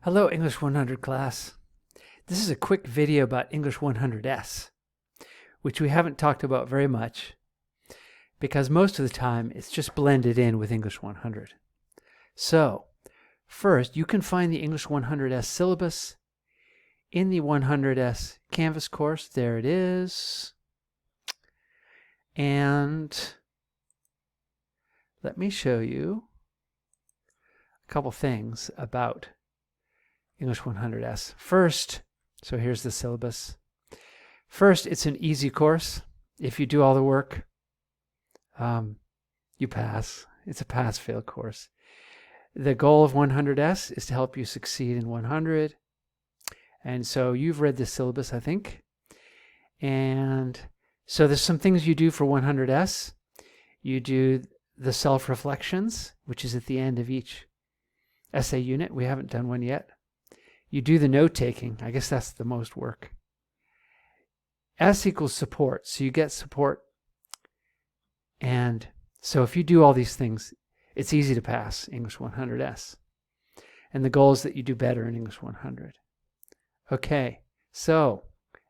Hello, English 100 class. This is a quick video about English 100S, which we haven't talked about very much because most of the time it's just blended in with English 100. So, first, you can find the English 100S syllabus in the 100S Canvas course. There it is. And let me show you a couple things about English 100S. First, so here's the syllabus. First, it's an easy course. If you do all the work, you pass. It's a pass-fail course. The goal of 100S is to help you succeed in 100. And so you've read the syllabus, I think. And so there's some things you do for 100S. You do the self-reflections, which is at the end of each essay unit. We haven't done one yet. You do the note-taking. I guess that's the most work. S equals support. So you get support. And so if you do all these things, it's easy to pass English 100S. And the goal is that you do better in English 100. Okay, so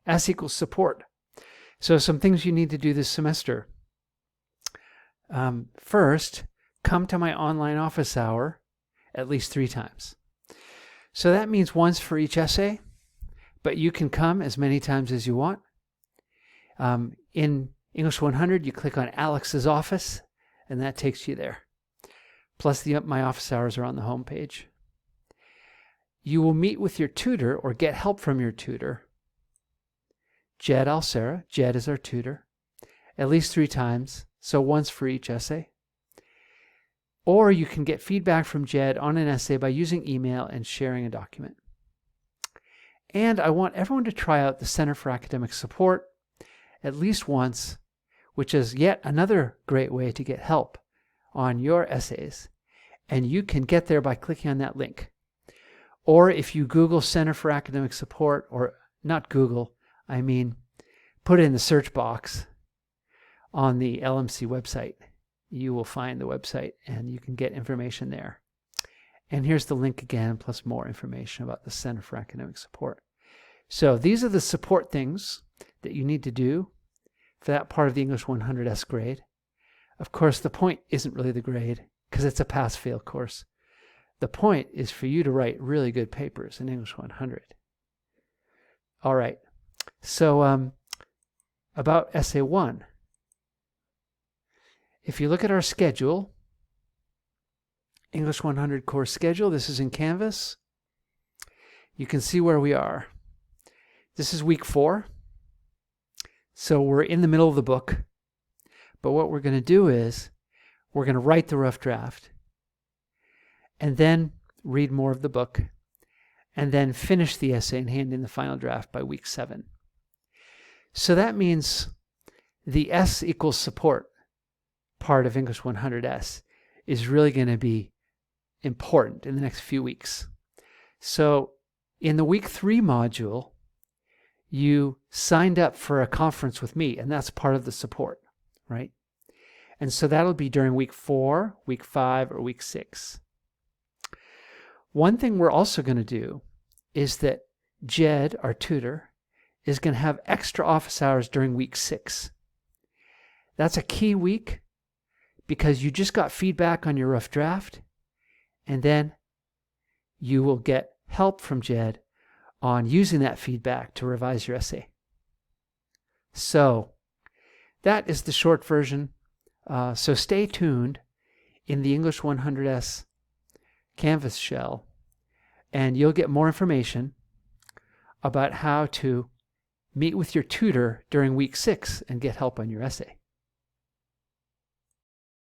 S equals support. So some things you need to do this semester. First, come to my online office hour at least 3 times. So that means once for each essay, but you can come as many times as you want. In English 100, you click on Alex's office, and that takes you there. Plus, my office hours are on the home page. You will meet with your tutor or get help from your tutor, Jed Alcera. Jed is our tutor, at least 3 times, so once for each essay. Or you can get feedback from Jed on an essay by using email and sharing a document. And I want everyone to try out the Center for Academic Support at least once, which is yet another great way to get help on your essays. And you can get there by clicking on that link. Or if you Google Center for Academic Support, or not Google, I mean put it in the search box on the LMC website, you will find the website and you can get information there. And here's the link again, plus more information about the Center for Academic Support. So these are the support things that you need to do for that part of the English 100S grade. Of course, the point isn't really the grade because it's a pass-fail course. The point is for you to write really good papers in English 100. All right, so about Essay 1. If you look at our schedule, English 100 course schedule, this is in Canvas. You can see where we are. This is week 4. So we're in the middle of the book. But what we're going to do is we're going to write the rough draft and then read more of the book and then finish the essay and hand in the final draft by week 7. So that means the S equals support part of English 100S is really going to be important in the next few weeks. So in the week 3 module, you signed up for a conference with me, and that's part of the support, right? And so that'll be during week 4, week 5, or week 6. One thing we're also going to do is that Jed, our tutor, is going to have extra office hours during week 6. That's a key week because you just got feedback on your rough draft, and then you will get help from Jed on using that feedback to revise your essay. So that is the short version. So stay tuned in the English 100S Canvas shell, and you'll get more information about how to meet with your tutor during week 6 and get help on your essay.